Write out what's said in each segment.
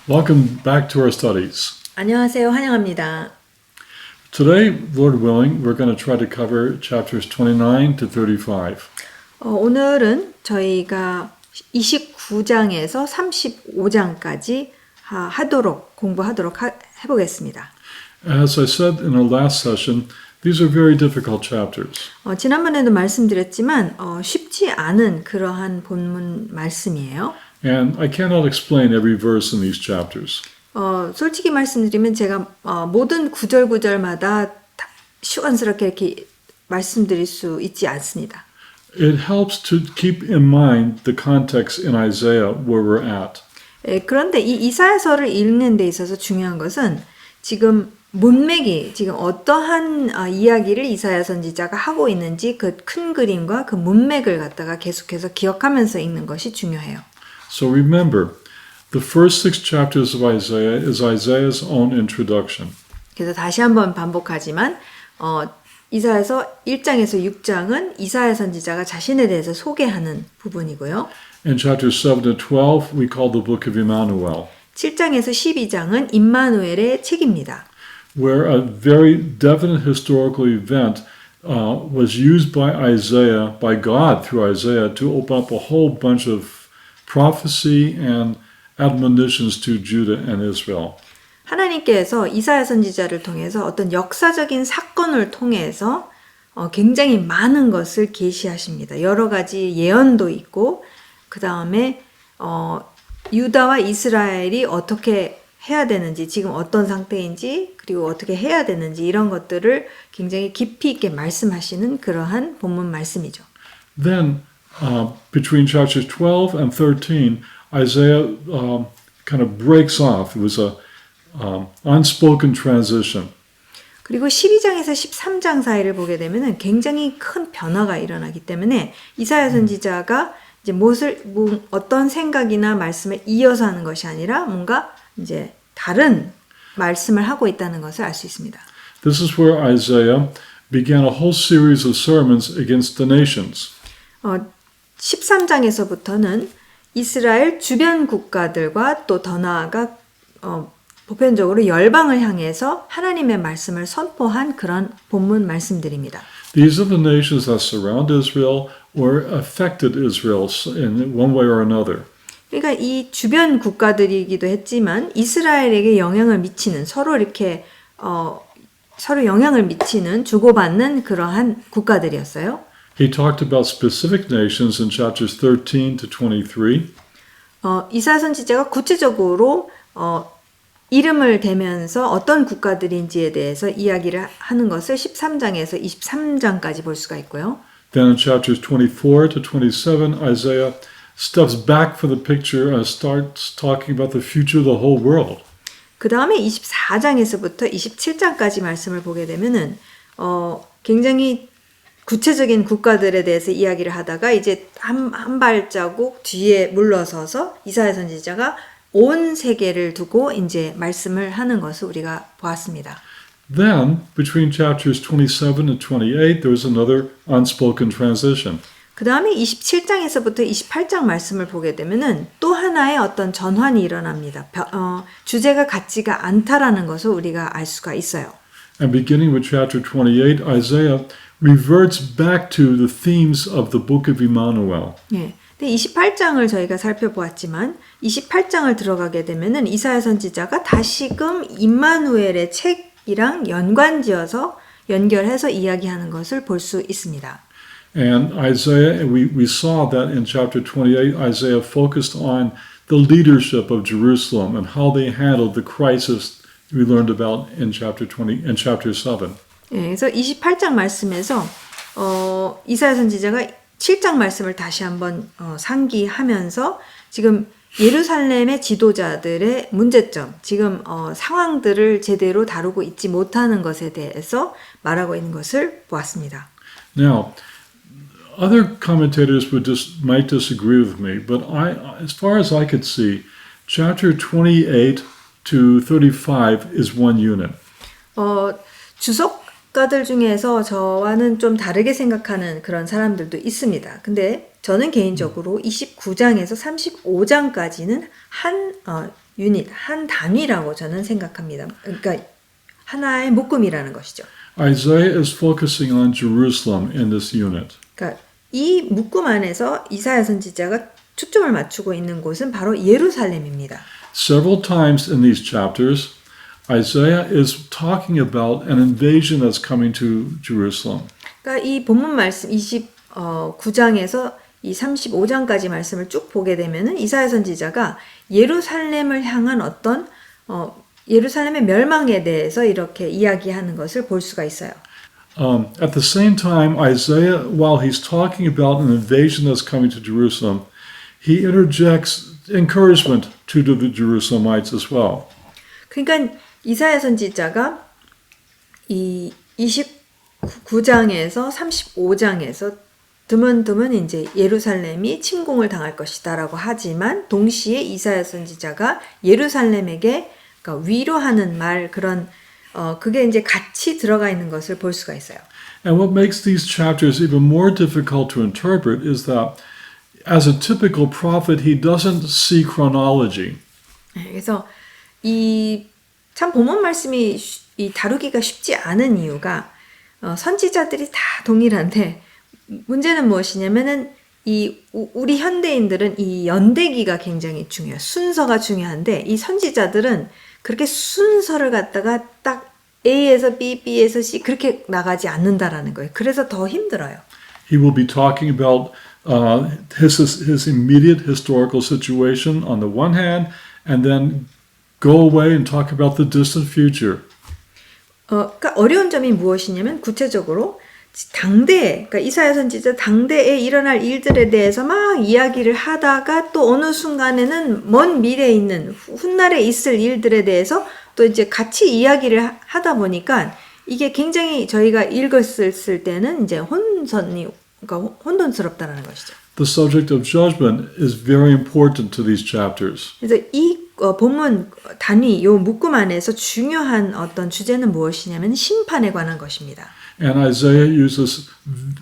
Welcome back to our studies. 안녕하세요. 환영합니다. Today, Lord willing, we're going to try to cover chapters 29 to 35. 오늘은 저희가 29장에서 35장까지 공부하도록 해보겠습니다. As I said in our last session, these are very difficult chapters. 지난번에도 말씀드렸지만 쉽지 않은 그러한 본문 말씀이에요. And I cannot explain every verse in these chapters. 솔직히 말씀드리면 제가 모든 구절마다 시원스럽게 이렇게 말씀드릴 수 있지 않습니다. It helps to keep in mind the context in Isaiah where we're at. 그런데 이 이사야서를 읽는 데 있어서 중요한 것은 지금 문맥이 지금 어떠한 이야기를 이사야 선지자가 하고 있는지 그 큰 그림과 그 문맥을 갖다가 계속해서 기억하면서 읽는 것이 중요해요. So remember, the first 6 chapters of Isaiah is Isaiah's own introduction. 그래서 다시 한번 반복하지만 이사야서 1장에서 6장은 이사야 선지자가 자신에 대해서 소개하는 부분이고요. In chapters 7 to 12, we call the book of Emmanuel, 7장에서 12장은 임마누엘의 책입니다. where a very definite historical event was used by Isaiah, by God through Isaiah, to open up a whole bunch of prophecy and admonitions to Judah and Israel. 하나님께서 이사야 선지자를 통해서 어떤 역사적인 사건을 통해서 굉장히 많은 것을 계시하십니다. 여러 가지 예언도 있고 그 다음에 유다와 이스라엘이 어떻게 해야 되는지, 지금 어떤 상태인지, 그리고 어떻게 해야 되는지 이런 것들을 굉장히 깊이 있게 말씀하시는 그러한 본문 말씀이죠. Then, between chapters 12 and 13, Isaiah kind of breaks off. It was a unspoken transition. 그리고 12장에서 13장 사이를 보게 되면은 굉장히 큰 변화가 일어나기 때문에 이사야 선지자가 이제 어떤 생각이나 말씀을 이어서 하는 것이 아니라 뭔가 이제 다른 말씀을 하고 있다는 것을 알 수 있습니다. This is where Isaiah began a whole series of sermons against the nations. 13장에서부터는 이스라엘 주변 국가들과 또 더 나아가 보편적으로 열방을 향해서 하나님의 말씀을 선포한 그런 본문 말씀들입니다. These are the nations that surround Israel or affected Israel in one way or another. 그러니까 이 주변 국가들이기도 했지만 이스라엘에게 영향을 미치는 서로 이렇게 서로 영향을 미치는 주고받는 그러한 국가들이었어요. He talked about specific nations in chapters 13 to 23. 이사야 선지자가 구체적으로 이름을 대면서 어떤 국가들인지에 대해서 이야기를 하는 것을 13장에서 23장까지 볼 수가 있고요. Then in chapters 24 to 27, Isaiah steps back from the picture and starts talking about the future of the whole world. 그 다음에 24장에서부터 27장까지 말씀을 보게 되면은 굉장히 구체적인 국가들에 대해서 이야기를 하다가 이제 한 발자국 뒤에 물러서서 이사야 선지자가 온 세계를 두고 이제 말씀을 하는 것을 우리가 보았습니다. Then, between chapters 27 and 28, there was another unspoken transition. 그 다음에 27장에서부터 28장 말씀을 보게 되면은 또 하나의 어떤 전환이 일어납니다. 주제가 같지가 않다라는 것을 우리가 알 수가 있어요. And beginning with chapter 28, Isaiah reverts back to the themes of the book of Emmanuel. 예. 근데 28장을 저희가 살펴보았지만 28장을 들어가게 되면은 이사야 선지자가 다시금 임마누엘의 책이랑 연결해서 이야기하는 것을 볼 수 있습니다. And Isaiah, we saw that in chapter 28, Isaiah focused on the leadership of Jerusalem and how they handled the crisis we learned about in chapter 7. 예, 그래서 28장 말씀에서 이사야 선지자가 7장 말씀을 다시 한번 상기하면서 지금 예루살렘의 지도자들의 문제점, 지금 상황들을 제대로 다루고 있지 못하는 것에 대해서 말하고 있는 것을 보았습니다. Now, other commentators might disagree with me, but as far as I could see, chapter 28 to 35 is one unit. 주석가들 중에서 저와는 좀 다르게 생각하는 그런 사람들도 있습니다. 근데 저는 개인적으로 29장에서 35장까지는 유닛, 한 단위라고 저는 생각합니다. 그러니까 하나의 묶음이라는 것이죠. Isaiah is focusing on Jerusalem in this unit. 그러니까 이 묶음 안에서 이사야 선지자가 초점을 맞추고 있는 곳은 바로 예루살렘입니다. Several times in these chapters, Isaiah is talking about an invasion that's coming to Jerusalem. 그러니까 이 본문 말씀 29장에서 이 35장까지 말씀을 쭉 보게 되면은 이사야 선지자가 예루살렘을 향한 어떤 예루살렘의 멸망에 대해서 이렇게 이야기하는 것을 볼 수가 있어요. At the same time, Isaiah, while he's talking about an invasion that's coming to Jerusalem, he interjects encouragement to the Jerusalemites as well. 그러니까 이사야 선지자가 이 29장에서 35장에서 드문드문 이제 예루살렘이 침공을 당할 것이다라고 하지만 동시에 이사야 선지자가 예루살렘에게 그러니까 위로하는 말 그런 그게 이제 같이 들어가 있는 것을 볼 수가 있어요. And what makes these chapters even more difficult to interpret is that as a typical prophet, he doesn't see chronology. 그래서 이 참 본문 말씀이 이 다루기가 쉽지 않은 이유가 선지자들이 다 동일한데 문제는 무엇이냐면은 이 우리 현대인들은 이 연대기가 굉장히 중요해요. 순서가 중요한데 이 선지자들은 그렇게 순서를 갖다가 딱 A에서 B, B에서 C 그렇게 나가지 않는다라는 거예요. 그래서 더 힘들어요. He will be talking about his immediate historical situation on the one hand, and then go away and talk about the distant future. 그러니까 어려운 점이 무엇이냐면 구체적으로 당대에, 그러니까 이사야 선지자 당대에 일어날 일들에 대해서 막 이야기를 하다가 또 어느 순간에는 먼 미래에 있는 훗날에 있을 일들에 대해서 또 이제 같이 이야기를 하다 보니까 이게 굉장히 저희가 읽었을 때는 이제 그러니까 혼돈스럽다는 것이죠. The subject of judgment is very important to these chapters. 그래서 이 본문 단위, 요 묶음 안에서 중요한 어떤 주제는 무엇이냐면 심판에 관한 것입니다. And Isaiah uses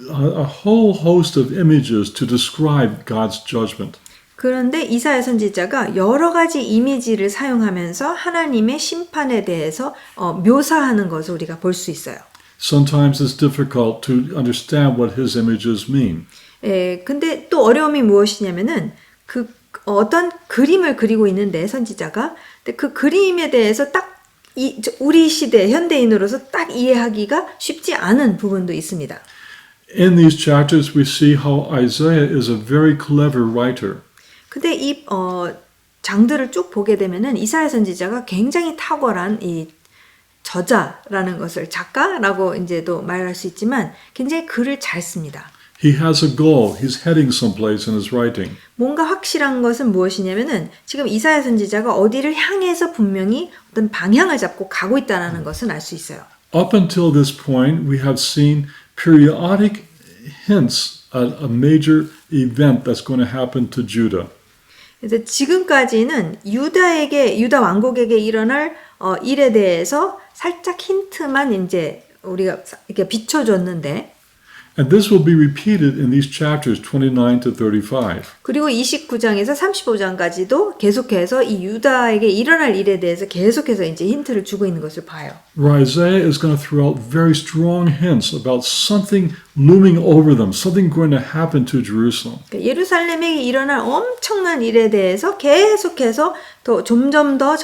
a whole host of images to describe God's judgment. 그런데 이사야 선지자가 여러 가지 이미지를 사용하면서 하나님의 심판에 대해서 묘사하는 것을 우리가 볼 수 있어요. Sometimes it's difficult to understand what his images mean. 근데 또 어려움이 무엇이냐면은 어떤 그림을 그리고 있는데 선지자가 근데 그 그림에 대해서 딱 우리 시대 현대인으로서 딱 이해하기가 쉽지 않은 부분도 있습니다. In these chapters, we see how Isaiah is a very clever writer. 근데 이 장들을 쭉 보게 되면은 이사야 선지자가 굉장히 탁월한 이 저자라는 것을 작가라고 이제도 말할 수 있지만 굉장히 글을 잘 씁니다. He has a goal. He's heading someplace in his writing. 뭔가 확실한 것은 무엇이냐면은 지금 이사야 선지자가 어디를 향해서 분명히 어떤 방향을 잡고 가고 있다는 것은 알 수 있어요. Up until this point, we have seen periodic hints at a major event that's going to happen to Judah. 그래서 지금까지는 유다 왕국에게 일어날 일에 대해서 살짝 힌트만 이제 우리가 이렇게 비춰줬는데 And this will be repeated in these chapters 29 to 35. 그리고 29장에서 35장까지도 계속해서 이 유다에게 일어날 일에 대해서 계속해서 이제 힌트를 주고 있는 것을 봐요. Where Isaiah is going to throw out very strong hints about something looming over them, something going to happen to Jerusalem. 그러니까 예루살렘에게 일어날 엄청난 일에 대해서 계속해서 더 점점 더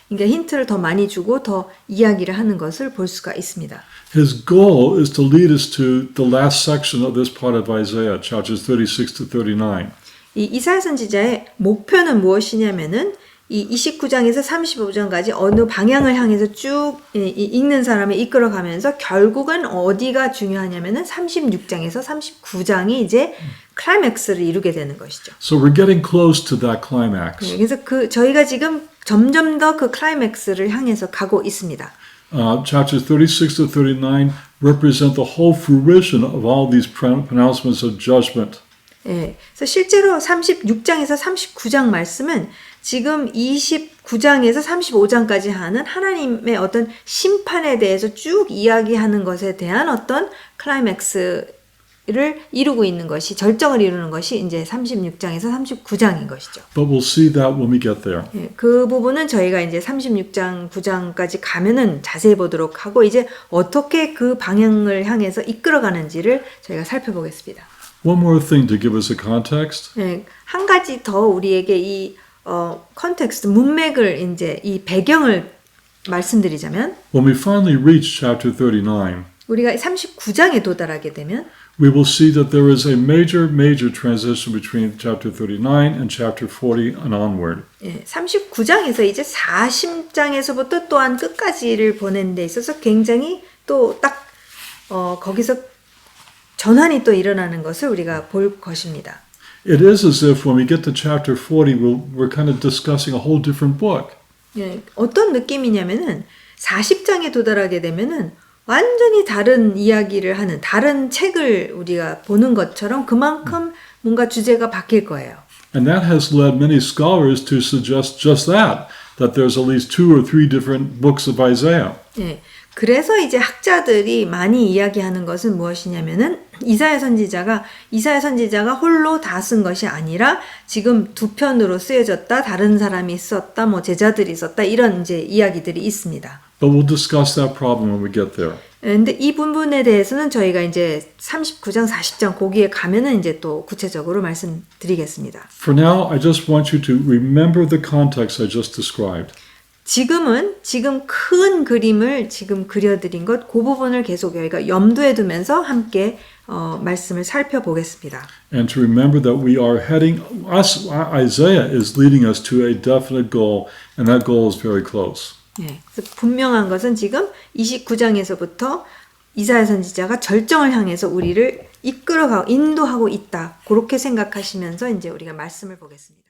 그러니까 힌트를 더 많이 주고 더 이야기를 하는 것을 볼 수가 있습니다. His goal is to lead us to the last section of this part of Isaiah, chapters 36 to 39. 이 이사야 선지자의 목표는 무엇이냐면은 이 29장에서 35장까지 어느 방향을 향해서 쭉 읽는 사람을 이끌어가면서 결국은 어디가 중요하냐면은 36장에서 39장이 이제 클라이맥스를 이루게 되는 것이죠. So we're getting close to that climax. 그래서 저희가 지금 점점 더 그 클라이맥스를 향해서 가고 있습니다. Chapters 36 to 39 represent the whole fruition of all these pronouncements of judgment. 예, 그래서 실제로 36장에서 39장 말씀은 지금 29장에서 35장까지 하는 하나님의 어떤 심판에 대해서 쭉 이야기하는 것에 대한 어떤 클라이맥스의 이루고 있는 것이 절정을 이루는 것이 이제 36장에서 39장인 것이죠. But we'll see that when we get there. 예, 그 부분은 저희가 이제 36장, 9장까지 가면은 자세히 보도록 하고 이제 어떻게 그 방향을 향해서 이끌어가는지를 저희가 살펴보겠습니다. One more thing to give us a context. 예, 한 가지 더 우리에게 이 컨텍스트, 문맥을 이제 이 배경을 말씀드리자면 When we finally reach chapter 39, 우리가 39장에 도달하게 되면 we will see that there is a major transition between chapter 39 and chapter 40 and onward. 예, 39장에서 이제 40장에서부터 또한 끝까지를 보는 데 있어서 굉장히 또 딱 거기서 전환이 또 일어나는 것을 우리가 볼 것입니다. It is as if when we get to chapter 40, we're kind of discussing a whole different book. 예, 어떤 느낌이냐면은 40장에 도달하게 되면은 완전히 다른 이야기를 하는 다른 책을 우리가 보는 것처럼 그만큼 뭔가 주제가 바뀔 거예요. And that has led many scholars to suggest just that there's at least 2 or 3 different books of Isaiah. 예. 그래서 이제 학자들이 많이 이야기하는 것은 무엇이냐면은 이사야 선지자가 홀로 다 쓴 것이 아니라 지금 두 편으로 쓰여졌다. 다른 사람이 썼다. 뭐 제자들이 썼다. 이런 이제 이야기들이 있습니다. But we'll discuss that problem when we get there. 근데 이 부분에 대해서는 저희가 이제 39장, 40장 거기에 가면은 이제 또 구체적으로 말씀드리겠습니다. For now, I just want you to remember the context I just described. 지금 큰 그림을 지금 그려드린 것, 그 부분을 계속 여기가 염두에 두면서 함께 말씀을 살펴보겠습니다. And to remember that we are heading, Isaiah is leading us to a definite goal, and that goal is very close. 네, 그래서 분명한 것은 지금 29장에서부터 이사야 선지자가 절정을 향해서 우리를 이끌어가고 인도하고 있다. 그렇게 생각하시면서 이제 우리가 말씀을 보겠습니다.